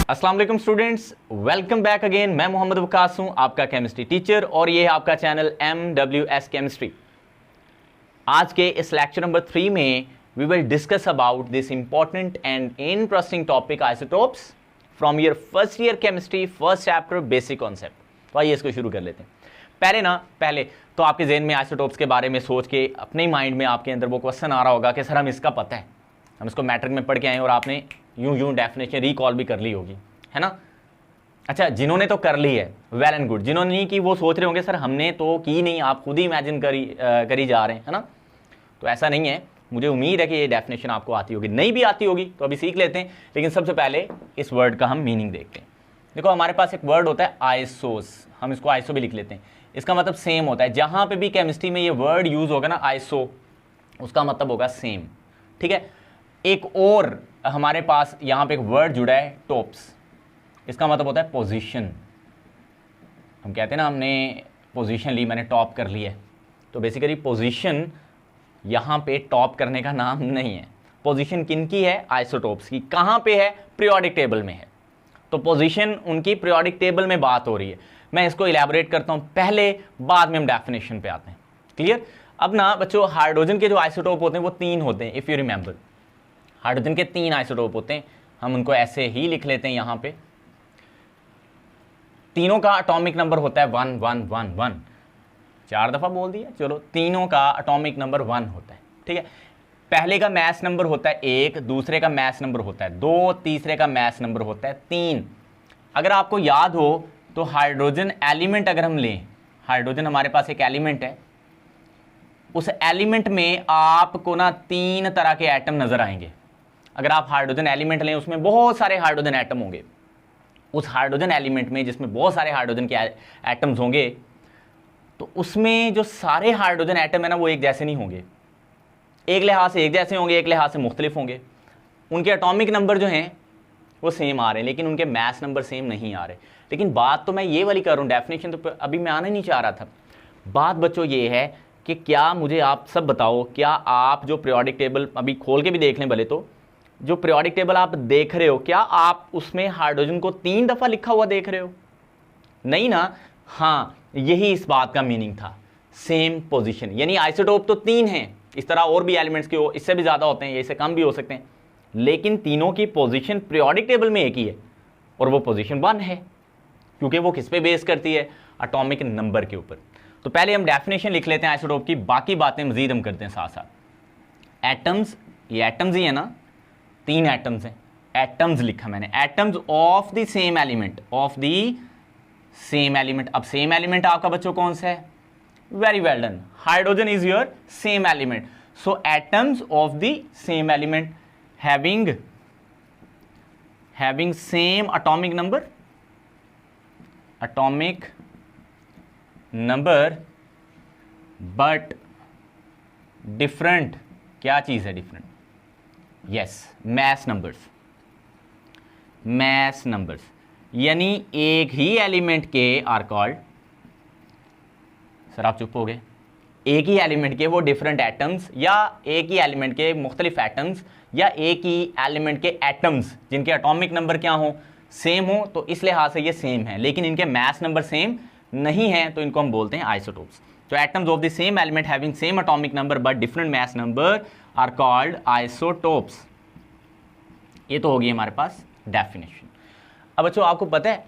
अस्सलाम वालेकुम students, welcome back again. मैं मोहम्मद वकास हूं, आपका केमिस्ट्री टीचर, और ये है आपका चैनल MWS केमिस्ट्री। आज के इस लेक्चर नंबर 3 में we will discuss about this important and interesting topic isotopes from your first year chemistry, first chapter basic concept. तो आइए इसको शुरू कर लेते हैं। पहले तो आपके जहन में आइसोटोप्स के बारे में सोच के अपने माइंड में आपके अंदर वो क्वेश्चन आ रहा होगा कि सर हम इसका पता है, हम इसको मैट्रिक में पढ़ के आए और आपने यूं डेफिनेशन रिकॉल भी कर ली होगी, है ना। अच्छा, जिन्होंने तो कर ली है वेल एंड गुड, जिन्होंने नहीं की वो सोच रहे होंगे सर हमने तो की नहीं, आप खुद ही इमेजिन करी जा रहे हैं, है ना। तो ऐसा नहीं है, मुझे उम्मीद है कि ये डेफिनेशन आपको आती होगी। नहीं भी आती होगी तो अभी सीख लेते हैं, लेकिन सबसे पहले इस वर्ड का हम मीनिंग देखते हैं। देखो, हमारे पास एक वर्ड होता है आइसोस, हम इसको आइसो भी लिख लेते हैं। इसका मतलब सेम होता है। जहां पे भी केमिस्ट्री में ये वर्ड यूज होगा ना आइसो, उसका मतलब होगा सेम, ठीक है। एक और हमारे पास यहां पे एक वर्ड जुड़ा है टॉप्स, इसका मतलब होता है पोजीशन। हम कहते हैं ना हमने पोजीशन ली, मैंने टॉप कर ली है, तो बेसिकली पोजीशन यहां पे टॉप करने का नाम नहीं है। पोजीशन किनकी है? आइसोटोप्स की। कहां पे है? पीरियोडिक टेबल में है। तो पोजीशन उनकी पीरियोडिक टेबल में बात हो रही है। मैं इसको इलैबोरेट करता हूं पहले, बाद में हम डेफिनेशन पे आते हैं। क्लियर? अब ना बच्चों, हाइड्रोजन के जो आइसोटोप होते हैं वो 3 होते हैं, इफ यू रिमेंबर। हाइड्रोजन के 3 आइसोटोप होते हैं, हम उनको ऐसे ही लिख लेते हैं यहां पे। तीनों का एटॉमिक नंबर होता है 1 1 1 1। 4 दफा बोल दिया, चलो। तीनों का एटॉमिक नंबर 1 होता है, ठीक है। पहले का मैस नंबर होता है 1, दूसरे का मैस नंबर होता है 2, तीसरे का मैस नंबर होता है 3। अगर आपको याद हो तो हाइड्रोजन एलिमेंट अगर हम लें, हाइड्रोजन हमारे पास एक एलिमेंट है, उस एलिमेंट में आपको ना 3 तरह के एटम नजर आएंगे। अगर आप हाइड्रोजन एलिमेंट लें, उसमें बहुत सारे हाइड्रोजन एटम होंगे। उस हाइड्रोजन एलिमेंट में जिसमें बहुत सारे हाइड्रोजन के एटम्स होंगे, तो उसमें जो सारे हाइड्रोजन एटम है ना वो एक जैसे नहीं होंगे। एक लिहाज से एक जैसे होंगे, एक लिहाज से मुख्तलिफ होंगे। उनके एटॉमिक नंबर जो हैं वो सेम आ रहे हैं, लेकिन उनके मैस नंबर सेम नहीं आ रहे। लेकिन बात तो मैं ये वाली कर रहा हूँ, डेफिनेशन तो अभी मैं आना नहीं चाह रहा था। बात बच्चों ये है कि क्या मुझे आप सब बताओ, क्या आप जो पीरियोडिक टेबल अभी खोल के भी देख लें भले, तो जो पीरियोडिक टेबल आप देख रहे हो, क्या आप उसमें हाइड्रोजन को 3 दफा लिखा हुआ देख रहे हो? नहीं ना। हाँ, यही इस बात का मीनिंग था, सेम पोजीशन। यानी आइसोटोप तो 3 हैं, इस तरह और भी एलिमेंट्स के इससे भी ज्यादा होते हैं, इससे कम भी हो सकते हैं, लेकिन तीनों की पोजीशन पीरियोडिक टेबल में एक ही है, और वो पोजीशन 1 है, क्योंकि वो किस पे बेस करती है? एटॉमिक नंबर के ऊपर। तो पहले हम डेफिनेशन लिख लेते हैं आइसोटोप की, बाकी बातें मजीद हम करते हैं साथ साथ। एटम्स, ये एटम्स ही है ना, 3 एटम्स हैं। एटम्स लिखा मैंने, atoms of the same element, of the same element. अब सेम एलिमेंट आपका बच्चों कौन सा है? Very well done, hydrogen is your same element. So atoms of the same element having same atomic number but different, क्या चीज है different? Yes, mess numbers. यानी एक ही एलिमेंट के आर कॉल्ड, सर आप चुप हो गए, एक ही एलिमेंट के वो डिफरेंट एटम्स, या एक ही एलिमेंट के मुख्तलिफ एटम्स, या एक ही एलिमेंट के एटम्स जिनके एटॉमिक नंबर क्या हो? सेम हो। तो इस लिहाज से ये सेम है, लेकिन इनके मैस नंबर सेम नहीं है, तो इनको हम बोलते हैं आइसोटोप्स। तो atoms of the same element having same atomic number but different mass number are called isotopes. ये तो होगी हमारे पास डेफिनेशन। अब बच्चों, आपको पता है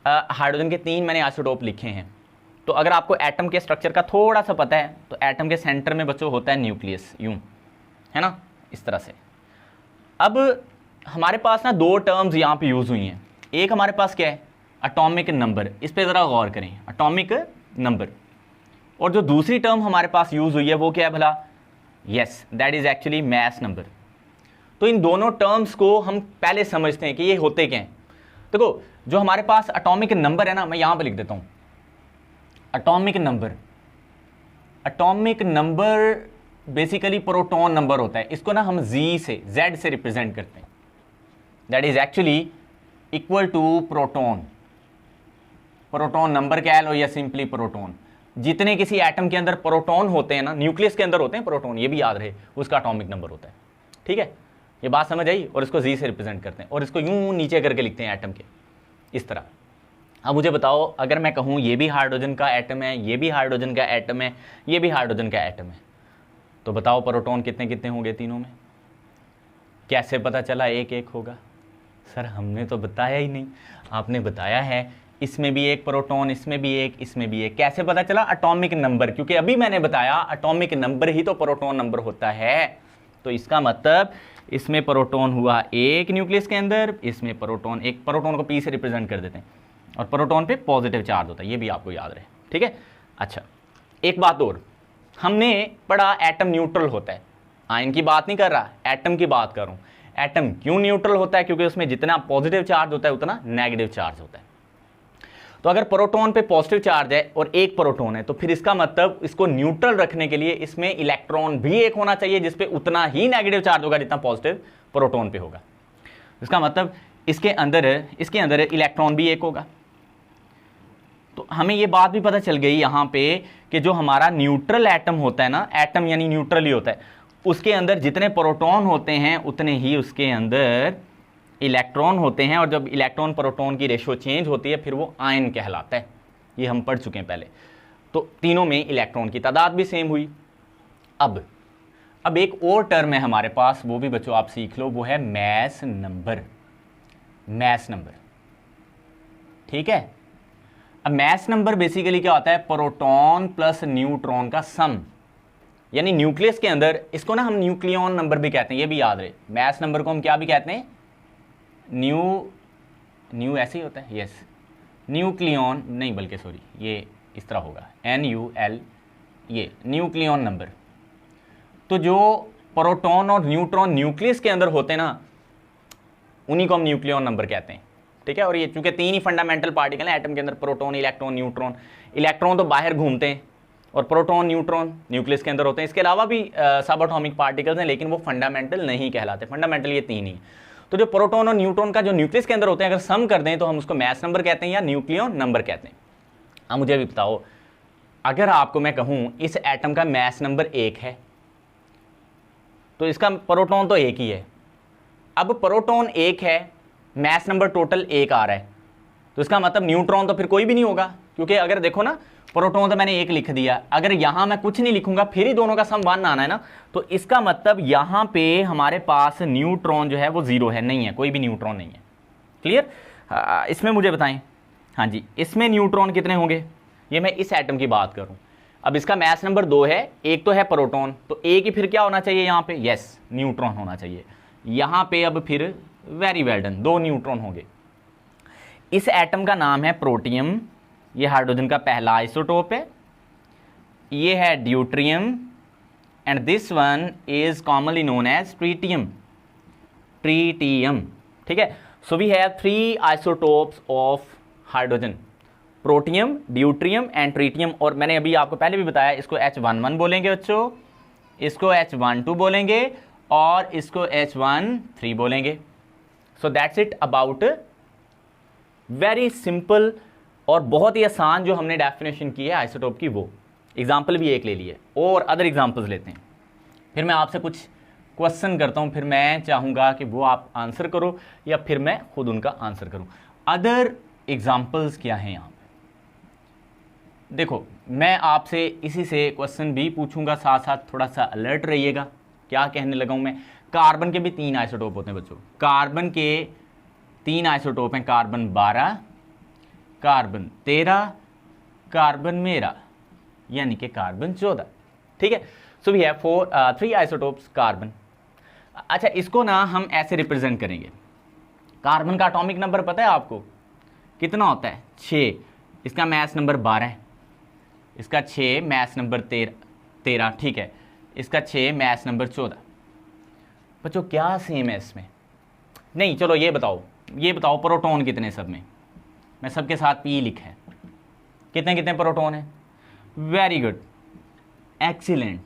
हाइड्रोजन के 3 मैंने आइसोटोप लिखे हैं। तो अगर आपको एटम के स्ट्रक्चर का थोड़ा सा पता है, तो एटम के सेंटर में बच्चों होता है न्यूक्लियस, यूं, है ना, इस तरह से। अब हमारे पास ना 2 टर्म्स यहाँ पे यूज हुई हैं। एक हमारे पास क्या है? Atomic number. इस पे जरा गौर करें, एटॉमिक नंबर। और जो दूसरी टर्म हमारे पास यूज हुई है वो क्या है भला? Yes, that is actually mass number. तो इन दोनों टर्म्स को हम पहले समझते हैं कि ये होते क्या हैं। देखो, जो हमारे पास एटॉमिक नंबर है ना, मैं यहां पे लिख देता हूं atomic number basically proton number होता है। इसको ना हम Z से रिप्रेजेंट करते हैं। That is actually equal to proton number कह लो, या सिंपली प्रोटॉन। जितने किसी एटम के अंदर प्रोटॉन होते हैं ना, न्यूक्लियस के अंदर होते हैं प्रोटॉन, ये भी याद रहे, उसका एटॉमिक नंबर होता है, ठीक है। ये बात समझ आई। और इसको जी से रिप्रेजेंट करते हैं और इसको यूं नीचे करके लिखते हैं एटम के इस तरह। अब मुझे बताओ, अगर मैं कहूँ ये भी हाइड्रोजन का एटम है, ये भी हाइड्रोजन का एटम है, ये भी हाइड्रोजन का एटम है, तो बताओ प्रोटॉन कितने कितने होंगे तीनों में? कैसे पता चला एक एक होगा? सर हमने तो बताया ही नहीं। आपने बताया है इसमें भी एक प्रोटॉन, इसमें भी एक, इसमें भी एक। कैसे पता चला? एटॉमिक नंबर, क्योंकि अभी मैंने बताया एटॉमिक नंबर ही तो प्रोटॉन नंबर होता है। तो इसका मतलब इसमें प्रोटॉन हुआ एक न्यूक्लियस के अंदर, इसमें प्रोटॉन एक। प्रोटॉन को पी से रिप्रेजेंट कर देते हैं और प्रोटॉन पे पॉजिटिव चार्ज होता है, ये भी आपको याद रहे, ठीक है। अच्छा, एक बात और, हमने पढ़ा एटम न्यूट्रल होता है। आयन की बात नहीं कर रहा, एटम की बात कर रहा हूं। एटम क्यों न्यूट्रल होता है? क्योंकि उसमें जितना पॉजिटिव चार्ज होता है उतना नेगेटिव चार्ज होता है। तो अगर प्रोटॉन पे पॉजिटिव चार्ज है और एक प्रोटॉन है, तो फिर इसका मतलब इसको न्यूट्रल रखने के लिए इसमें इलेक्ट्रॉन भी एक होना चाहिए जिसपे उतना ही नेगेटिव चार्ज होगा जितना पॉजिटिव प्रोटॉन पे होगा। इसका मतलब इसके अंदर इलेक्ट्रॉन भी एक होगा। तो हमें ये बात भी पता चल गई यहां पे कि जो हमारा न्यूट्रल एटम होता है ना, एटम यानी न्यूट्रल ही होता है, उसके अंदर जितने प्रोटॉन होते हैं उतने ही उसके अंदर इलेक्ट्रॉन होते हैं। और जब इलेक्ट्रॉन प्रोटॉन की रेशियो चेंज होती है फिर वो आयन कहलाता है। ये हम पढ़ चुके हैं पहले। तो तीनों में इलेक्ट्रॉन की तादाद भी सेम हुई। अब एक और टर्म है हमारे पास, वो भी बच्चों आप सीख लो, वो है मैस नंबर। मैस नंबर, ठीक है। अब मैस नंबर बेसिकली क्या होता है? प्रोटॉन प्लस न्यूट्रॉन का सम, यानी न्यूक्लियस के अंदर, इसको ना हम न्यूक्लियन नंबर भी कहते हैं, ये भी याद रहे। मैस नंबर को हम क्या भी कहते हैं? न्यू ऐसे ही होता है, यस, न्यूक्लियन नहीं, बल्कि सॉरी ये इस तरह होगा, NuL, ये न्यूक्लियन नंबर। तो जो प्रोटॉन और न्यूट्रॉन न्यूक्लियस के अंदर होते हैं ना, उन्हीं को हम न्यूक्लियन नंबर कहते हैं, ठीक है। और ये चूंकि तीन ही फंडामेंटल पार्टिकल हैं एटम के अंदर, प्रोटॉन, इलेक्ट्रॉन, न्यूट्रॉन। इलेक्ट्रॉन तो बाहर घूमते हैं और प्रोटॉन, न्यूट्रॉन न्यूक्लियस के अंदर होते हैं। इसके अलावा भी सब एटॉमिक पार्टिकल्स हैं, लेकिन वो फंडामेंटल नहीं कहलाते। फंडामेंटल ये तीन ही है। तो जो प्रोटॉन और न्यूट्रॉन का जो न्यूक्लियस के अंदर होते हैं, अगर सम कर दें तो हम उसको मैस नंबर कहते हैं या न्यूक्लियन नंबर कहते हैं। अब मुझे भी बताओ, अगर आपको मैं कहूं इस एटम का मैस नंबर 1 है, तो इसका प्रोटॉन तो एक ही है। अब प्रोटॉन 1 है, मैस नंबर टोटल 1 आ रहा है, तो इसका मतलब न्यूट्रॉन तो फिर कोई भी नहीं होगा। क्योंकि अगर देखो ना, प्रोटॉन तो मैंने 1 लिख दिया, अगर यहां मैं कुछ नहीं लिखूंगा फिर ही दोनों का सम 1 आना है ना, तो इसका मतलब यहां पे हमारे पास न्यूट्रॉन जो है वो 0 है, नहीं है, कोई भी न्यूट्रॉन नहीं है। क्लियर? इसमें मुझे बताएं, हाँ जी, इसमें न्यूट्रॉन कितने होंगे? ये मैं इस एटम की बात करूं। अब इसका मैस नंबर 2 है, एक तो है प्रोटॉन, तो एक ही फिर क्या होना चाहिए यहाँ पे? यस, न्यूट्रॉन होना चाहिए यहाँ पे। अब फिर वेरी वेल डन, 2 न्यूट्रॉन होंगे। इस एटम का नाम है प्रोटियम, ये हाइड्रोजन का पहला आइसोटोप है। ये है deuterium and this one is commonly known as tritium. Tritium, ठीक है। So we have 3 isotopes of hydrogen, protium, deuterium and tritium. और मैंने अभी आपको पहले भी बताया, इसको H11 बोलेंगे बच्चों, इसको H12 बोलेंगे और इसको H13 बोलेंगे। So that's it about very simple और बहुत ही आसान जो हमने डेफिनेशन की है आइसोटोप की, वो एग्जाम्पल भी एक ले लिए और अदर एग्जाम्पल्स लेते हैं। फिर मैं आपसे कुछ क्वेश्चन करता हूं, फिर मैं चाहूंगा कि वो आप आंसर करो या फिर मैं खुद उनका आंसर करूं। अदर एग्जाम्पल्स क्या हैं यहाँ पे? देखो, मैं आपसे इसी से क्वेश्चन भी पूछूंगा, साथ साथ थोड़ा सा अलर्ट रहिएगा। क्या कहने लगा हूं मैं? कार्बन के भी 3 आइसोटोप होते हैं बच्चों। कार्बन के 3 आइसोटोप हैं, कार्बन 12, कार्बन 13, कार्बन मेरा यानी कि कार्बन 14, ठीक है। So we have 3 isotopes carbon. अच्छा, इसको ना हम ऐसे रिप्रेजेंट करेंगे। कार्बन का एटॉमिक नंबर पता है आपको कितना होता है? 6। इसका मैस नंबर 12 है, इसका 6 मैस नंबर 13, ठीक है। इसका 6 मैस नंबर 14। बच्चों क्या सेम है इसमें? नहीं, चलो ये बताओ प्रोटॉन कितने सब में? मैं सबके साथ P लिखा है, कितने कितने प्रोटॉन है? वेरी गुड, एक्सीलेंट,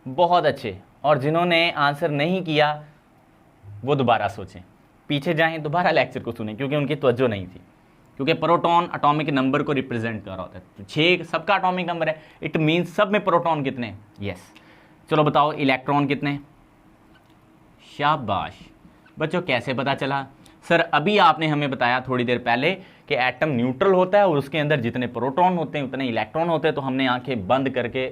बहुत अच्छे। और जिन्होंने आंसर नहीं किया वो दोबारा सोचें, पीछे जाएं, दोबारा लेक्चर को सुनें, क्योंकि उनकी तवज्जो नहीं थी। क्योंकि प्रोटॉन एटॉमिक नंबर को रिप्रेजेंट कर रहा होता है, तो 6 सबका एटॉमिक नंबर है, इट मीन्स सब में प्रोटॉन कितने? यस। चलो बताओ इलेक्ट्रॉन कितने? शाबाश बच्चों, कैसे पता चला? सर अभी आपने हमें बताया थोड़ी देर पहले कि एटम न्यूट्रल होता है और उसके अंदर जितने प्रोटॉन होते हैं उतने इलेक्ट्रॉन होते हैं। तो हमने आंखें बंद करके,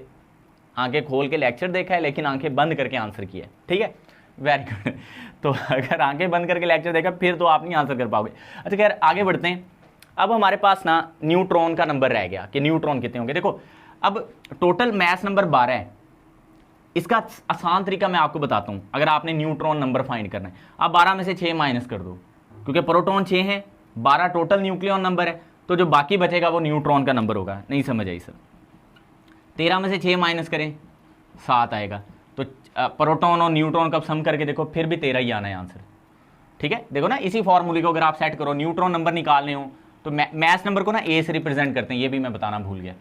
आंखें खोल के लेक्चर देखा है लेकिन आंखें बंद करके आंसर किया है, ठीक है, वेरी गुड। तो अगर आंखें बंद करके लेक्चर देखा फिर तो आप नहीं आंसर कर पाओगे। अच्छा खैर आगे बढ़ते हैं। अब हमारे पास ना न्यूट्रॉन का नंबर रह गया कि न्यूट्रॉन कितने होंगे। देखो अब टोटल मास नंबर 12 है। इसका आसान तरीका मैं आपको बताता हूं। अगर आपने न्यूट्रॉन नंबर फाइंड करना है, आप 12 में से 6 माइनस कर दो, क्योंकि प्रोटॉन 6 हैं, 12 टोटल न्यूक्लियॉन नंबर है, तो जो बाकी बचेगा वो न्यूट्रॉन का नंबर होगा। नहीं समझ आई सर? 13 में से 6 माइनस करें 7 आएगा। तो प्रोटॉन और न्यूट्रॉन का सम करके देखो फिर भी 13 ही आना है आंसर, ठीक है। देखो ना, इसी फॉर्मूले को अगर आप सेट करो, न्यूट्रॉन नंबर निकालने हो तो मैस नंबर को ना ए से रिप्रेजेंट करते हैं, ये भी मैं बताना भूल गया।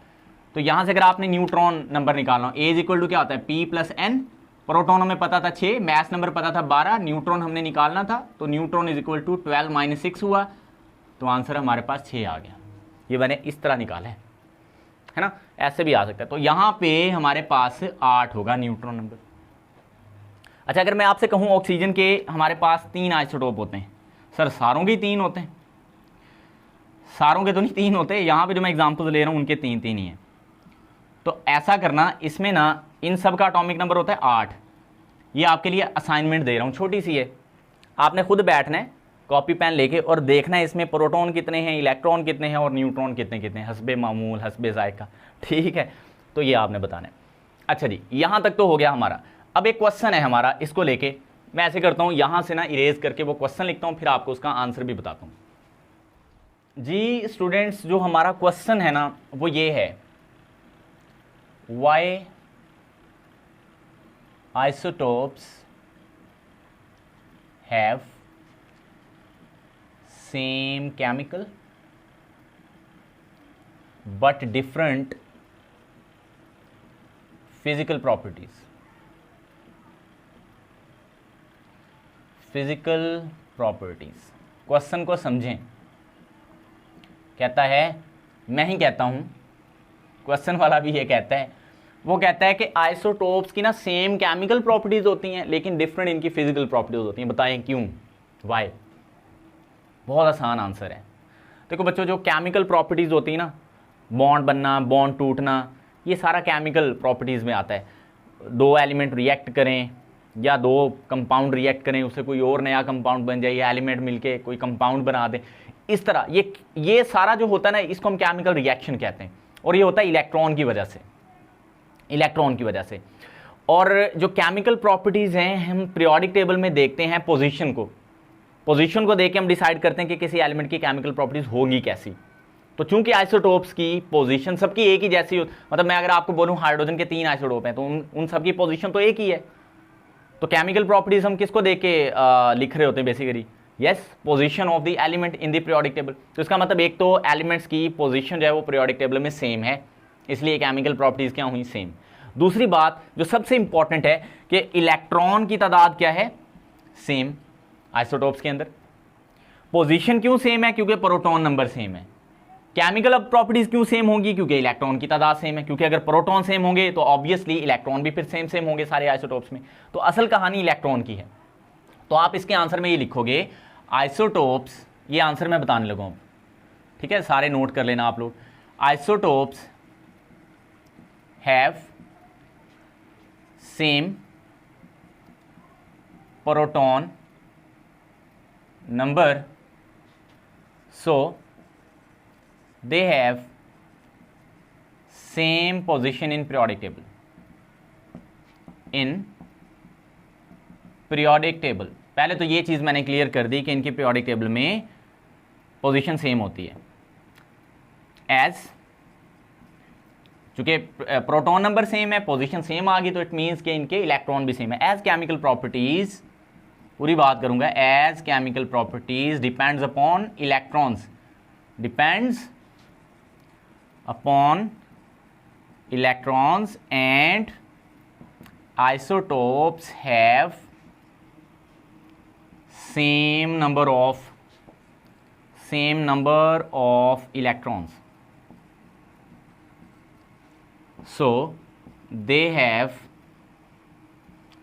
तो यहां से अगर आपने न्यूट्रॉन नंबर निकालना हो, ए इज इक्वल टू क्या होता है, पी प्लस एन। प्रोटॉन हमें पता था 6, मैस नंबर पता था 12, न्यूट्रॉन हमने निकालना था, तो neutron is equal to 12 minus 6 हुआ, तो आंसर हमारे पास 6 आ गया। ये मैंने इस तरह निकाला है ना, ऐसे भी आ सकता है। तो यहां पे हमारे पास 8 होगा न्यूट्रॉन नंबर। अच्छा अगर मैं आपसे कहूं ऑक्सीजन के हमारे पास 3 आइसोटोप होते हैं, सर सारों के 3 होते हैं? सारों के तो नहीं 3 होते, यहां पे जो मैं एग्जांपल ले रहा हूं उनके 3 ही हैं। तो ऐसा करना, इसमें ना इन सब का एटॉमिक नंबर होता है 8। ये आपके लिए असाइनमेंट दे रहा हूं, छोटी सी है, आपने खुद बैठना है कॉपी पेन लेके और देखना है इसमें प्रोटॉन कितने हैं, इलेक्ट्रॉन कितने हैं और न्यूट्रॉन कितने कितने हैं, हस्बे मामूल हस्बे जायका, ठीक है। तो ये आपने बताना है। अच्छा जी, यहां तक तो हो गया हमारा। अब एक क्वेश्चन है हमारा, इसको लेके मैं ऐसे करता हूं, यहां से ना इरेज करके वो क्वेश्चन लिखता हूं, फिर आपको उसका आंसर भी बताता हूं। जी स्टूडेंट्स, जो हमारा क्वेश्चन है ना वो ये है, why isotopes have same chemical but different physical properties? Physical properties, question को समझें। कहता है, मैं ही कहता हूं, क्वेश्चन वाला भी ये कहता है, वो कहता है कि आइसोटोप्स की ना सेम केमिकल प्रॉपर्टीज होती हैं लेकिन डिफरेंट इनकी फिजिकल प्रॉपर्टीज होती हैं, बताएं क्यों, वाई? बहुत आसान आंसर है। देखो बच्चों, जो केमिकल प्रॉपर्टीज होती है ना, बॉन्ड बनना, बॉन्ड टूटना, ये सारा केमिकल प्रॉपर्टीज में आता है। 2 एलिमेंट रिएक्ट करें या 2 कंपाउंड रिएक्ट करें, उससे कोई और नया कंपाउंड बन जाए, या एलिमेंट मिलके कोई कंपाउंड बना दे, इस तरह ये सारा जो होता है ना, इसको हम केमिकल रिएक्शन कहते हैं। और ये होता है इलेक्ट्रॉन की वजह से, इलेक्ट्रॉन की वजह से। और जो केमिकल प्रॉपर्टीज हैं, हम पीरियोडिक टेबल में देखते हैं पोजीशन को देख के हम डिसाइड करते हैं कि किसी एलिमेंट की केमिकल प्रॉपर्टीज होगी कैसी। तो चूंकि आइसोटोप्स की पोजीशन सबकी एक ही जैसी हो, मतलब मैं अगर आपको बोलूं हाइड्रोजन के 3 आइसोटोप हैं तो उन सबकी पोजीशन तो एक ही है, तो केमिकल प्रॉपर्टीज हम किसको देख के लिख रहे होते हैं basically? Yes, position of the element in the periodic table. तो इसका मतलब एक तो एलिमेंट्स की पोजीशन जो है वो पीरियोडिक टेबल में सेम है, इसलिए केमिकल प्रॉपर्टीज क्या हुई, सेम। दूसरी बात जो सबसे इंपॉर्टेंट है कि इलेक्ट्रॉन की तादाद क्या है, सेम आइसोटोप्स के अंदर। पोजीशन क्यों सेम है? क्योंकि प्रोटॉन नंबर सेम है। केमिकल अब प्रॉपर्टीज क्यों सेम होंगी? क्योंकि इलेक्ट्रॉन की तादाद सेम है, क्योंकि अगर प्रोटॉन सेम होंगे तो ऑब्वियसली इलेक्ट्रॉन भी फिर सेम होंगे सारे आइसोटोप्स में। तो असल कहानी इलेक्ट्रॉन की है। तो आप इसके आंसर में ये लिखोगे आइसोटोप्स, ये आंसर मैं बताने लगा हूं, ठीक है, सारे नोट कर लेना आप लोग। Isotopes have same proton number, so they have same position in periodic table. In periodic table, पहले तो ये चीज मैंने क्लियर कर दी कि इनकी periodic टेबल में पोजीशन सेम होती है। एज चूंकि प्रोटॉन नंबर सेम है, पोजीशन सेम आ गई, तो इट मीन्स कि इनके इलेक्ट्रॉन भी सेम है। एज केमिकल प्रॉपर्टीज, पूरी बात करूंगा, as chemical properties depends upon electrons, depends upon electrons and isotopes have same number of electrons, so they have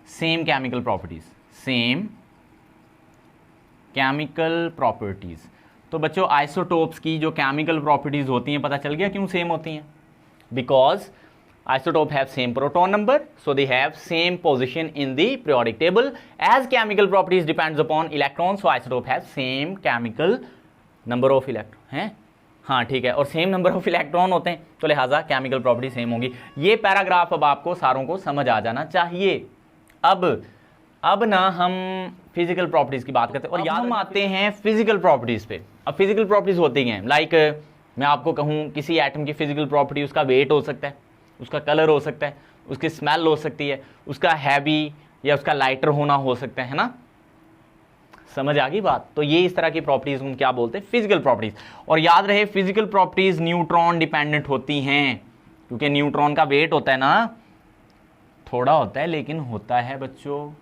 same chemical properties, same chemical properties. तो बच्चों isotopes की जो chemical properties होती हैं पता चल गया क्यों सेम होती हैं? Because isotope have same proton number, so they have same position in the periodic table. As chemical properties depends upon electrons, so isotope have same chemical number of electron हैं। हाँ ठीक है, और सेम नंबर ऑफ इलेक्ट्रॉन होते हैं, तो लिहाजा chemical property same होगी। ये पैराग्राफ अब आपको सारों को समझ आ जाना चाहिए। अब ना हम फिजिकल प्रॉपर्टीज की बात करते हैं, और यहाँ हम आते हैं फिजिकल प्रॉपर्टीज पे। अब फिजिकल प्रॉपर्टीज होती हैं लाइक मैं आपको कहूँ किसी एटम की फिजिकल प्रॉपर्टी उसका वेट हो सकता है, उसका कलर हो सकता है, उसकी स्मेल हो सकती है, उसका हैवी या उसका लाइटर होना हो सकता है ना। समझ आ गई बात? तो ये इस तरह की प्रॉपर्टीज हम क्या बोलते हैं? Physical properties. और याद रहे फिजिकल प्रॉपर्टीज न्यूट्रॉन डिपेंडेंट होती हैं, क्योंकि न्यूट्रॉन का वेट होता है ना, थोड़ा होता है लेकिन होता है बच्चों।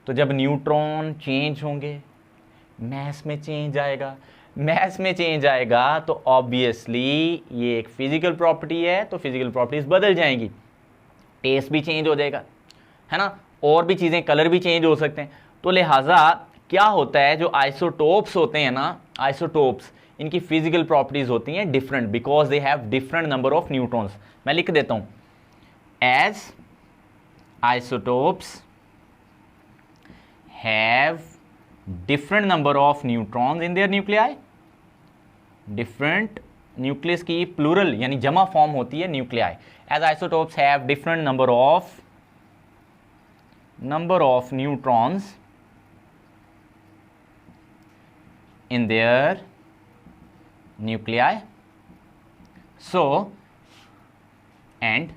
तो जब न्यूट्रॉन चेंज होंगे, मैस में चेंज आएगा, मैस में चेंज आएगा तो ऑब्वियसली ये एक फिजिकल प्रॉपर्टी है, तो फिजिकल प्रॉपर्टीज बदल जाएंगी, टेस्ट भी चेंज हो जाएगा, है ना, और भी चीज़ें, कलर भी चेंज हो सकते हैं। तो लिहाजा क्या होता है, जो आइसोटोप्स होते हैं ना, आइसोटोप्स इनकी फिजिकल प्रॉपर्टीज होती हैं different, because they have different number of neutrons. मैं लिख देता हूं, as isotopes have different number of neutrons in their nuclei, different nucleus की प्लूरल यानी जमा फॉर्म होती है nuclei, as isotopes have different number of neutrons in their nuclei, so and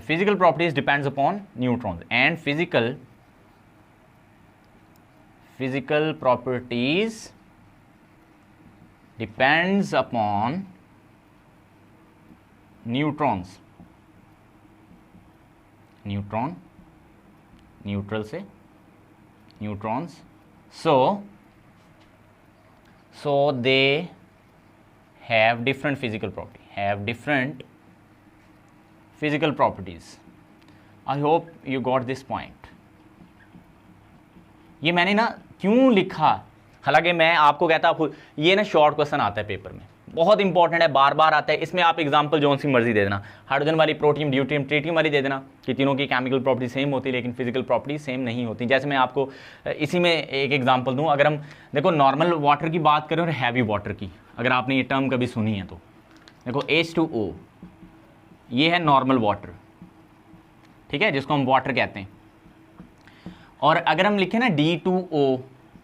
physical properties depends upon neutrons, and physical properties depends upon neutrons, neutron, neutral से neutrons, so they have different physical properties, I hope you got this point। ये मैंने ना क्यों लिखा, हालांकि मैं आपको कहता ये ना शॉर्ट क्वेश्चन आता है पेपर में, बहुत इंपॉर्टेंट है, बार बार आता है, इसमें आप एग्जांपल जो सी मर्जी दे देना, हाइड्रोजन वाली, प्रोटियम, ड्यूटेरियम, ट्रिटियम वाली दे देना कि तीनों की केमिकल प्रॉपर्टी सेम होती है लेकिन फिजिकल प्रॉपर्टी सेम नहीं होती। जैसे मैं आपको इसी में एक एग्जांपल दूं, अगर हम देखो नॉर्मल वाटर की बात करें और हैवी वाटर की, अगर आपने ये टर्म कभी सुनी है तो देखो H2O ये है नॉर्मल वाटर, ठीक है, जिसको हम वाटर कहते हैं, और अगर हम लिखें ना D2O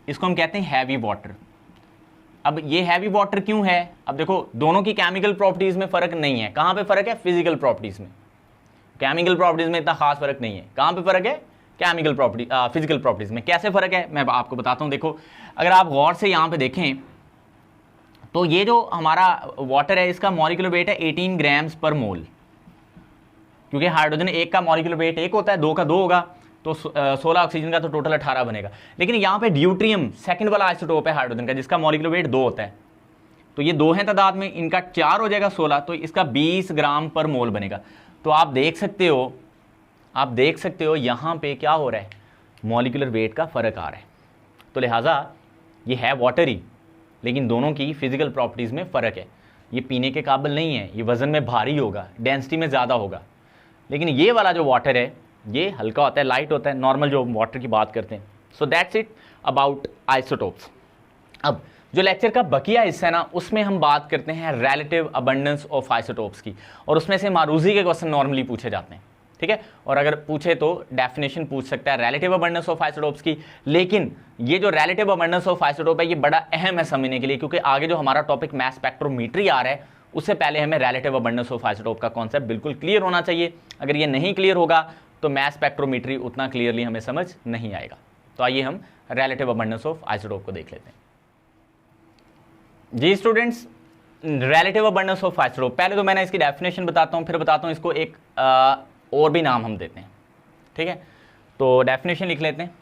इसको हम कहते हैं हैवी वाटर। अब ये हैवी वाटर क्यों है? अब देखो दोनों की केमिकल प्रॉपर्टीज में फर्क नहीं है, कहां पे फर्क है? फिजिकल प्रॉपर्टीज में। केमिकल प्रॉपर्टीज में इतना खास फर्क नहीं है, कहां पे फर्क है? केमिकल प्रॉपर्टी फिजिकल प्रॉपर्टीज में। कैसे फर्क है मैं आपको बताता हूं। देखो अगर आप गौर से यहां पे देखें तो ये जो हमारा वाटर है इसका मॉलिक्यूलर वेट है 18 ग्राम्स पर मोल, क्योंकि हाइड्रोजन एक का मॉलिक्यूलर वेट एक होता है, दो का दो होगा, तो 16 ऑक्सीजन का तो टोटल 18 बनेगा। लेकिन यहाँ पे ड्यूट्रियम सेकंड वाला आइसोटोप है हाइड्रोजन का, जिसका मॉलिक्यूलर वेट 2 होता है, तो ये 2 हैं तादाद में, इनका 4 हो जाएगा 16, तो इसका 20 ग्राम पर मोल बनेगा। तो आप देख सकते हो यहाँ पे क्या हो रहा है, मॉलिक्यूलर वेट का फर्क आ रहा है। तो लिहाजा ये है वाटर ही, लेकिन दोनों की फिजिकल प्रॉपर्टीज में फर्क है। ये पीने के काबिल नहीं है, ये वजन में भारी होगा, डेंसिटी में ज़्यादा होगा, लेकिन ये वाला जो वाटर है ये हल्का होता है, लाइट होता है, नॉर्मल जो वाटर की बात करते हैं। So that's it about isotopes. अब जो लेक्चर का बकिया हिस्सा है ना, उसमें हम बात करते हैं रिलेटिव अबंडेंस ऑफ आइसोटोप्स की, और उसमें से मारूजी के क्वेश्चन नॉर्मली पूछे जाते हैं, ठीक है, और अगर पूछे तो डेफिनेशन पूछ सकता है रिलेटिव अबंडेंस ऑफ आइसोटोप्स की। लेकिन ये जो रिलेटिव अबंडेंस ऑफ आइसोटोप है ये बड़ा अहम है समझने के लिए, क्योंकि आगे जो हमारा टॉपिक मैस स्पेक्ट्रोमीट्री आ रहा है उससे पहले हमें रिलेटिव अबंडेंस ऑफ आइसोटोप का कॉन्सेप्ट बिल्कुल क्लियर होना चाहिए। अगर ये नहीं क्लियर होगा तो मैस स्पेक्ट्रोमीट्री उतना क्लियरली हमें समझ नहीं आएगा। तो आइए हम रिलेटिव अबंडेंस ऑफ आइसोटोप को देख लेते हैं। जी students, relative abundance of isotope, पहले तो मैंने इसकी डेफिनेशन बताता हूं, फिर बताता हूं इसको एक और भी नाम हम देते हैं, ठीक है। तो डेफिनेशन लिख लेते हैं,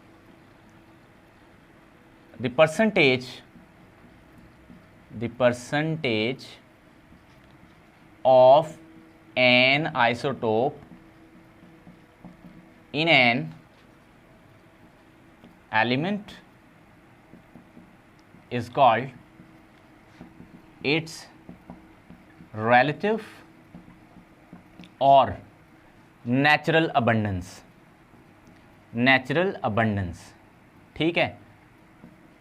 the percentage of N isotope in an element is called its relative और नेचुरल abundance, ठीक है।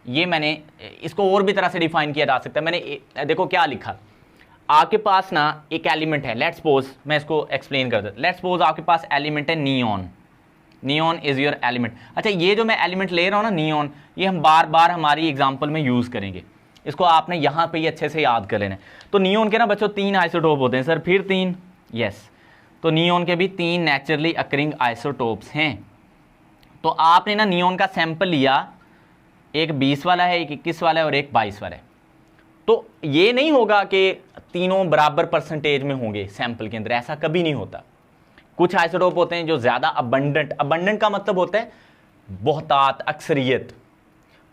ये मैंने इसको और भी तरह से डिफाइन किया जा सकता है। मैंने देखो क्या लिखा, आपके पास ना एक एलिमेंट है, लेट्स सपोज, मैं इसको एक्सप्लेन कर देता, लेट्स सपोज आपके पास एलिमेंट है neon, neon is your element. अच्छा, ये जो मैं एलिमेंट ले रहा हूँ ना नियॉन, ये हम बार बार हमारी एग्जाम्पल में यूज करेंगे, इसको आपने यहां पे ही अच्छे से याद कर लेना है। तो नियॉन के ना बच्चों 3 आइसोटोप होते हैं सर, फिर 3, यस, तो नियॉन के भी 3 नेचुरली अकरिंग आइसोटोप्स हैं। तो आपने ना नियॉन का सैंपल लिया, एक 20 वाला है, एक 21 वाला है और एक 22 वाला है। तो ये नहीं होगा कि तीनों बराबर परसेंटेज में होंगे सैंपल के अंदर, ऐसा कभी नहीं होता। कुछ आइसोटोप होते हैं जो ज्यादा अबंडेंट का मतलब होता है बहुतात, अक्सरियत।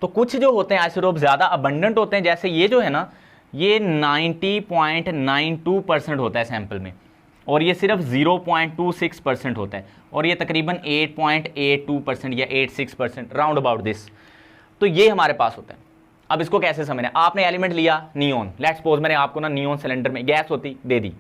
तो कुछ जो होते हैं आइसोटोप ज़्यादा अबंडेंट होते हैं, जैसे ये जो है ना, ये 90.92% होता है सैंपल में, और ये सिर्फ 0.26% होता है, और ये तकरीबन 8.82% या 86% राउंड अबाउट दिस। तो ये हमारे पास होता है। अब इसको कैसे समझना है, आपने एलिमेंट लिया नियॉन, लेट्स सपोज मैंने आपको ना नियॉन सिलेंडर में गैस होती दे दी,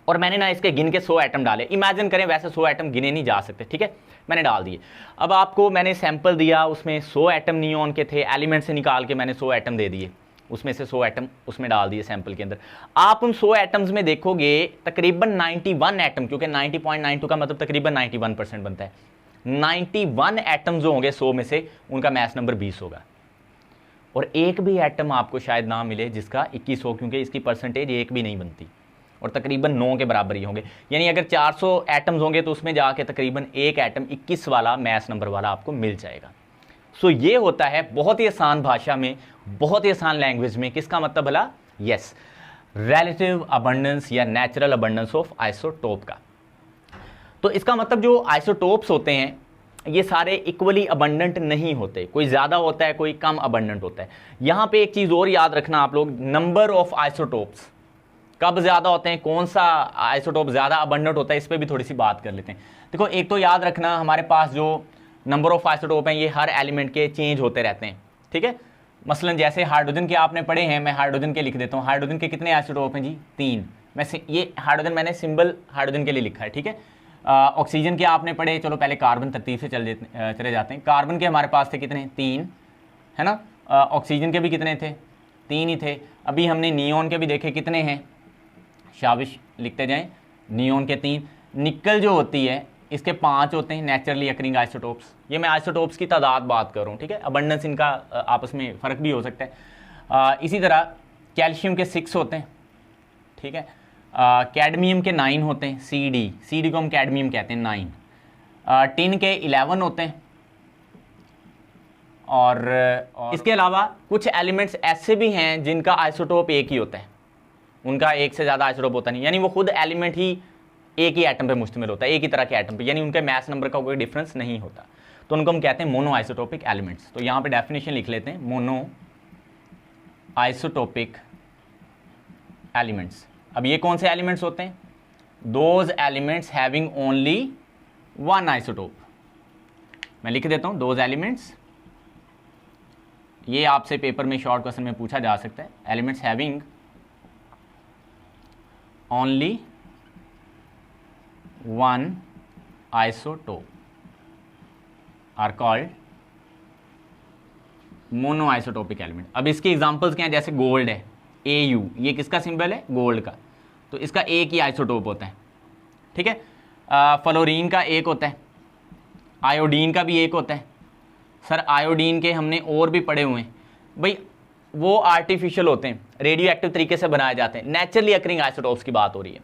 और मैंने ना इसके गिन के 100 एटम डाले। इमेजिन करें, वैसे 100 एटम गिने नहीं जा सकते, ठीक है, मैंने डाल दिए। अब आपको मैंने सैंपल दिया, उसमें 100 एटम नियॉन के थे, एलिमेंट से निकाल के मैंने 100 एटम दे दिए, उसमें से 100 एटम उसमें डाल दिए सैंपल के अंदर। आप उन 100 एटम्स में देखोगे तकरीबन 91 एटम, क्योंकि 90.92 का मतलब तकरीबन 91% बनता है, 91 एटम जो होंगे 100 में से, उनका मैस नंबर 20 होगा। और एक भी एटम आपको शायद ना मिले जिसका 21 हो, क्योंकि इसकी परसेंटेज एक भी नहीं बनती, और तकरीबन 9 के बराबर ही होंगे। यानी अगर 400 एटम्स होंगे तो उसमें जाके तकरीबन एक एटम 21 वाला मैस नंबर वाला आपको मिल जाएगा। सो ये होता है बहुत ही आसान भाषा में, बहुत ही आसान लैंग्वेज में, किसका मतलब भला, यस, रिलेटिव अबंडेंस या नेचुरल अबंडेंस ऑफ आइसोटोप का। तो इसका मतलब जो आइसोटोप्स होते हैं ये सारे इक्वली अबंडेंट नहीं होते, कोई ज़्यादा होता है, कोई कम अबंडेंट होता है। यहाँ पे एक चीज़ और याद रखना आप लोग, नंबर ऑफ आइसोटोप्स कब ज़्यादा होते हैं, कौन सा आइसोटोप ज़्यादा अबंडेंट होता है, इस पर भी थोड़ी सी बात कर लेते हैं। देखो, एक तो याद रखना हमारे पास जो नंबर ऑफ आइसोटोप हैं ये हर एलिमेंट के चेंज होते रहते हैं, ठीक है। मसलन जैसे हाइड्रोजन के आपने पढ़े हैं, मैं हाइड्रोजन के लिख देता हूँ। हाइड्रोजन के कितने आइसोटोप हैं जी, 3। ये हाइड्रोजन मैंने सिंबल हाइड्रोजन के लिए लिखा है, ठीक है। ऑक्सीजन के आपने पढ़े, चलो पहले कार्बन तरतीब से चले जाते हैं। कार्बन के हमारे पास थे कितने, 3, है ना। ऑक्सीजन के भी कितने थे, 3 ही थे। अभी हमने नियॉन के भी देखे, कितने हैं, शाबाश लिखते जाएं, नियॉन के 3। निकल जो होती है इसके 5 होते हैं नेचुरली अकरिंग आइसोटोप्स। ये मैं आइसोटोप्स की तादाद बात कर रहा हूँ, ठीक है। अबंडेंस इनका आपस में फ़र्क भी हो सकता है। इसी तरह कैल्शियम के 6 होते हैं, ठीक है। कैडमियम के 9 होते हैं, सी डी को हम कैडमियम कहते हैं, 9। टिन के 11 होते हैं। और इसके अलावा कुछ एलिमेंट्स ऐसे भी हैं जिनका आइसोटोप एक ही होता है, उनका एक से ज़्यादा आइसोटोप होता नहीं, यानी वो खुद एलिमेंट ही एक ही एटम पे मुश्तमिल होता है, एक ही तरह के एटम पे, यानी उनके मैस नंबर का कोई डिफरेंस नहीं होता। तो उनको हम कहते हैं मोनो आइसोटोपिक एलिमेंट्स। तो यहाँ पे डेफिनेशन लिख लेते हैं, मोनो आइसोटोपिक एलिमेंट्स। अब ये कौन से एलिमेंट्स होते हैं, those elements having only 1 isotope. मैं लिख देता हूँ, दोज एलिमेंट्स, ये आपसे पेपर में शॉर्ट क्वेश्चन में पूछा जा सकता है, elements having only 1 isotope are called monoisotopic element। अब इसके एग्जांपल्स क्या हैं, जैसे गोल्ड है, Au, ये किसका सिंबल है, गोल्ड का, तो इसका एक ही आइसोटोप होता है, ठीक है। फ्लोरीन का एक होता है, आयोडीन का भी एक होता है। सर आयोडीन के हमने और भी पढ़े हुए हैं भाई, वो आर्टिफिशियल होते हैं, रेडियो एक्टिव तरीके से बनाए जाते हैं, नेचुरली अकरिंग आइसोटोप्स की बात हो रही है,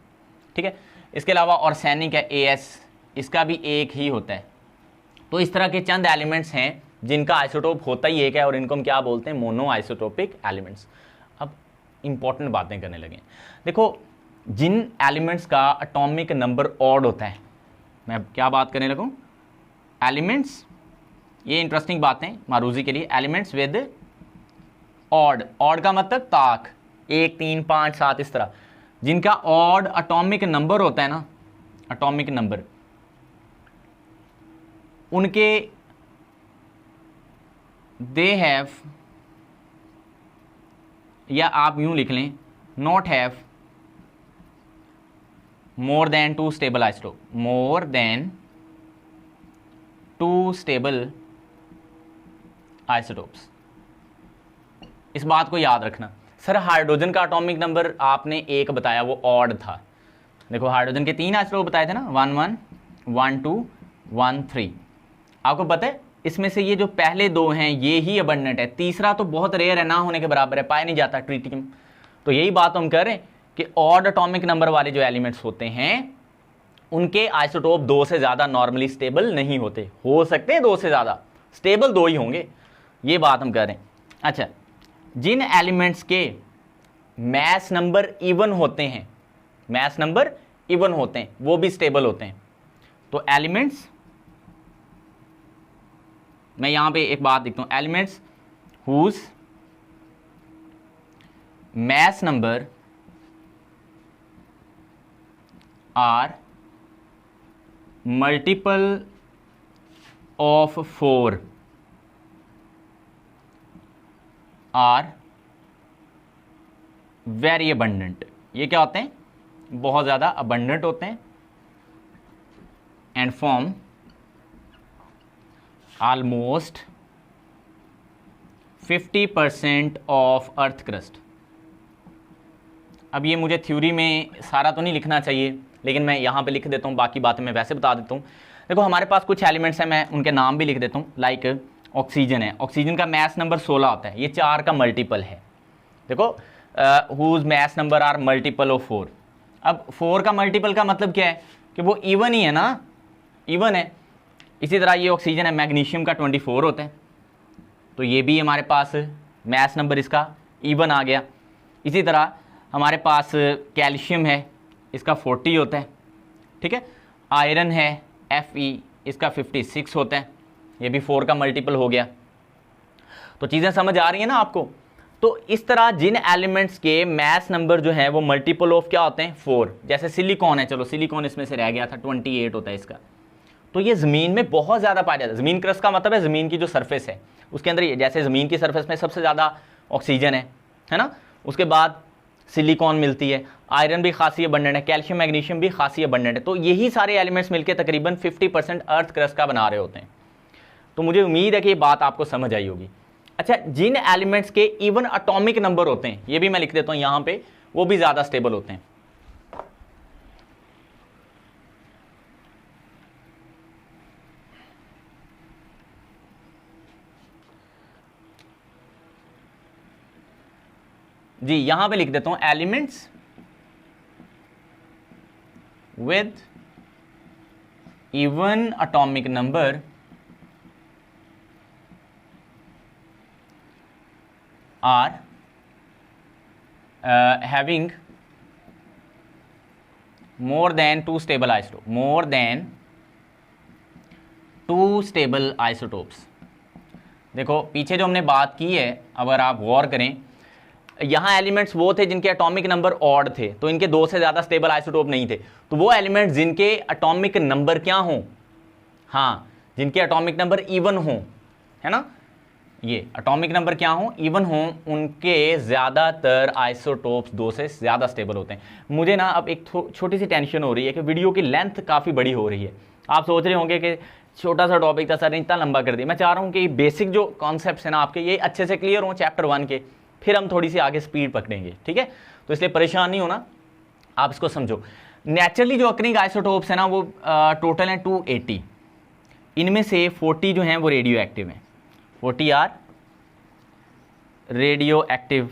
ठीक है। इसके अलावा ऑर्सेनिक है, AS, इसका भी एक ही होता है। तो इस तरह के चंद एलिमेंट्स हैं जिनका आइसोटोप होता ही एक है, और इनको हम क्या बोलते हैं, मोनो आइसोटोपिक एलिमेंट्स। अब इंपॉर्टेंट बातें करने लगे, देखो जिन एलिमेंट्स का एटॉमिक नंबर ऑड होता है, मैं अब क्या बात करने लगूँ, एलिमेंट्स, ये इंटरेस्टिंग बातें मारूजी के लिए, एलिमेंट्स विद ऑड का मतलब ताक, 1, 3, 5, 7 इस तरह, जिनका ऑड एटॉमिक नंबर होता है ना, एटॉमिक नंबर, उनके दे हैव, या आप यूं लिख लें not have more than 2 stable isotope, more than 2 stable isotopes. इस बात को याद रखना। सर हाइड्रोजन का एटॉमिक नंबर आपने 1 बताया, वो ऑड था। देखो हाइड्रोजन के 3 आइसोटोप बताए थे ना, 1 1 1 2 1 3। आपको पता है इसमें से ये जो पहले 2 हैं ये ही अबंडेंट है, तीसरा तो बहुत रेयर है, ना होने के बराबर है, पाया नहीं जाता ट्रिटियम। तो यही बात हम कर रहे हैं कि ऑड एटॉमिक नंबर वाले जो एलिमेंट्स होते हैं उनके आइसोटोप 2 से ज़्यादा नॉर्मली स्टेबल नहीं होते। हो सकते हैं 2 से ज़्यादा, स्टेबल 2 ही होंगे, ये बात हम कर रहे हैं। अच्छा, जिन एलिमेंट्स के मैस नंबर इवन होते हैं, मैस नंबर इवन होते हैं, वो भी स्टेबल होते हैं। तो एलिमेंट्स, मैं यहां पे एक बात लिखता हूं, elements whose mass number are multiple of 4 are very abundant. ये क्या होते हैं? बहुत ज़्यादा अबंडेंट होते हैं। And form almost 50% of earth crust. अब ये मुझे थ्योरी में सारा तो नहीं लिखना चाहिए, लेकिन मैं यहाँ पे लिख देता हूँ, बाकी बातें मैं वैसे बता देता हूँ। देखो हमारे पास कुछ एलिमेंट्स हैं, मैं उनके नाम भी लिख देता हूँ। लाइक ऑक्सीजन है, ऑक्सीजन का मैस नंबर 16 होता है, ये 4 का मल्टीपल है। देखो whose mass number are multiple of 4। अब 4 का मल्टीपल का मतलब क्या है कि वो इवन ही है ना, इवन है। इसी तरह ये ऑक्सीजन है, मैग्नीशियम का 24 होता है, तो ये भी हमारे पास मैस नंबर इसका इवन आ गया। इसी तरह हमारे पास कैल्शियम है, इसका 40 होता है, ठीक है। आयरन है Fe, इसका 56 होता है, ये भी 4 का मल्टीपल हो गया। तो चीज़ें समझ आ रही हैं ना आपको। तो इस तरह जिन एलिमेंट्स के मैस नंबर जो है वो मल्टीपल ऑफ क्या होते हैं? 4। जैसे सिलिकॉन है, चलो सिलिकॉन इसमें से रह गया था, 28 होता है इसका। तो ये ज़मीन में बहुत ज़्यादा पाया जाता है। ज़मीन क्रस्ट का मतलब है ज़मीन की जो सरफेस है उसके अंदर, जैसे ज़मीन की सरफेस में सबसे ज़्यादा ऑक्सीजन है ना, उसके बाद सिलिकॉन मिलती है, आयरन भी खासी अबंडेंट है, कैल्शियम मैग्नीशियम भी खासी अबंडेंट है। तो यही सारे एलिमेंट्स मिलकर तकरीबन 50% अर्थ क्रस्ट का बना रहे होते हैं। तो मुझे उम्मीद है कि ये बात आपको समझ आई होगी। अच्छा, जिन एलिमेंट्स के इवन एटॉमिक नंबर होते हैं, ये भी मैं लिख देता हूं यहां पे, वो भी ज़्यादा स्टेबल होते हैं। जी यहां पे लिख देता हूं elements with even atomic number are having more than 2 stable isotope, more than 2 stable isotopes. देखो पीछे जो हमने बात की है, अगर आप गौर करें, यहाँ एलिमेंट्स वो थे जिनके एटॉमिक नंबर ऑड थे, तो इनके 2 से ज़्यादा स्टेबल आइसोटोप नहीं थे। तो वो एलिमेंट्स जिनके एटॉमिक नंबर क्या हों, हाँ, जिनके एटॉमिक नंबर इवन हों, है ना, ये एटॉमिक नंबर क्या हों, इवन हों, उनके ज़्यादातर आइसोटोप्स 2 से ज़्यादा स्टेबल होते हैं। मुझे ना अब एक छोटी सी टेंशन हो रही है कि वीडियो की लेंथ काफ़ी बड़ी हो रही है। आप सोच रहे होंगे कि छोटा सा टॉपिक था सर, इतना लंबा कर दिया। मैं चाह रहा हूँ कि बेसिक जो कॉन्सेप्ट्स हैं ना आपके, ये अच्छे से क्लियर हों चैप्टर 1 के, फिर हम थोड़ी सी आगे स्पीड पकड़ेंगे, ठीक है। तो इसलिए परेशान नहीं होना, आप इसको समझो। नेचुरली जो अकरिंग आइसोटोप्स है ना वो टोटल हैं 280। इनमें से 40 जो हैं वो रेडियो एक्टिव हैं, 40 are radioactive.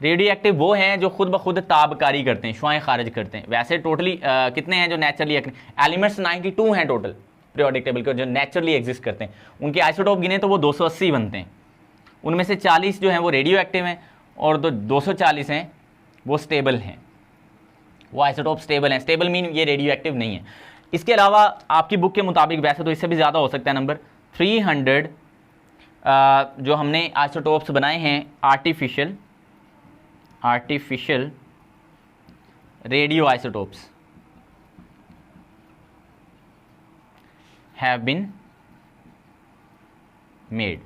Radioactive वो हैं जो खुद ब खुद ताबकारी करते हैं, शुआएं खारिज करते हैं। वैसे टोटली कितने हैं जो नेचुरली एलिमेंट्स? 92 हैं टोटल पीरियोडिक टेबल के जो नेचुरली एग्जिस्ट करते हैं। उनके आइसोटोप गिने तो वो 280 बनते हैं। उनमें से 40 जो हैं वो रेडियो एक्टिव हैं और 240 हैं वो स्टेबल हैं, वो आइसोटोप स्टेबल हैं। स्टेबल मीन ये रेडियो एक्टिव नहीं है। इसके अलावा आपकी बुक के मुताबिक वैसे तो इससे भी ज़्यादा हो सकता है नंबर, 300 जो हमने आइसोटोप्स बनाए हैं artificial radioisotopes have been made.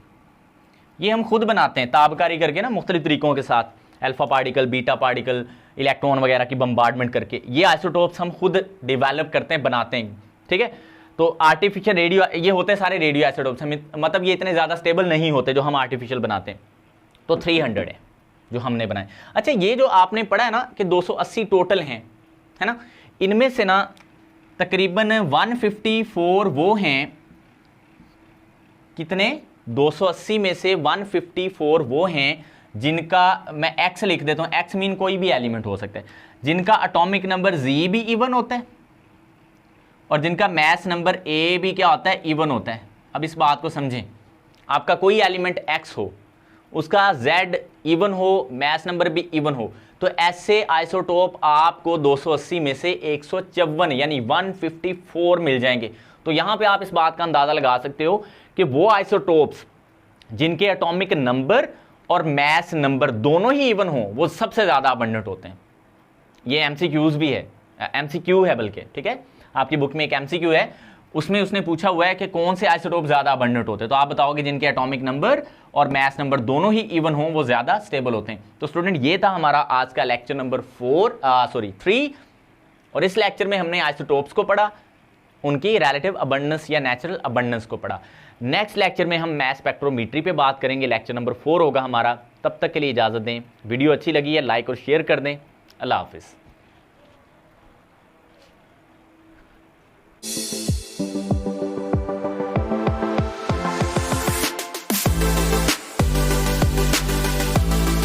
ये हम खुद बनाते हैं ताबकारी करके ना, मुख्तलिफ तरीकों के साथ, alpha particle, beta particle, electron वगैरह की बम्बार्डमेंट करके ये आइसोटोप्स हम खुद डेवलप करते हैं, बनाते हैं, ठीक है। तो आर्टिफिशियल रेडियो, ये होते हैं सारे रेडियो आइसोटोप्स, मतलब ये इतने ज़्यादा स्टेबल नहीं होते जो हम आर्टिफिशियल बनाते हैं। तो 300 है जो हमने बनाए। अच्छा, ये जो आपने पढ़ा है ना कि 280 टोटल हैं, है ना, इनमें से ना तकरीबन 154 वो हैं, कितने, 280 में से 154 वो हैं जिनका, मैं एक्स लिख देता हूँ, एक्स मीन कोई भी एलिमेंट हो सकता है, जिनका एटॉमिक नंबर जी भी इवन होता है और जिनका मैस नंबर ए भी क्या होता है, इवन होता है। अब इस बात को समझें, आपका कोई एलिमेंट एक्स हो, उसका जेड इवन हो, मैस नंबर भी इवन हो, तो ऐसे आइसोटोप आपको 280 में से 154 यानी 154 मिल जाएंगे। तो यहां पे आप इस बात का अंदाजा लगा सकते हो कि वो आइसोटोप्स जिनके एटॉमिक नंबर और मैस नंबर दोनों ही इवन हो, वो सबसे ज्यादा अबंडेंट होते हैं। ये एमसीक्यूज भी है, एमसीक्यू है बल्कि, ठीक है, आपकी बुक में एक एमसीक्यू है, उसमें उसने पूछा हुआ है कि कौन से आइसोटोप ज्यादा अबंडेंट होते हैं, तो आप बताओगे जिनके एटॉमिक नंबर और मैस नंबर दोनों ही इवन हो, वो ज्यादा स्टेबल होते हैं। तो स्टूडेंट, ये था हमारा आज का लेक्चर नंबर 3, और इस लेक्चर में हमने आइसोटोप्स को पढ़ा, उनकी रिलेटिव अबंडेंस या नेचुरल अबंडेंस को पढ़ा। नेक्स्ट लेक्चर में हम मैस स्पेक्ट्रोमेट्री पे बात करेंगे, लेक्चर नंबर 4 होगा हमारा। तब तक के लिए इजाजत दें। वीडियो अच्छी लगी है लाइक और शेयर कर दें। अल्लाह हाफिज़।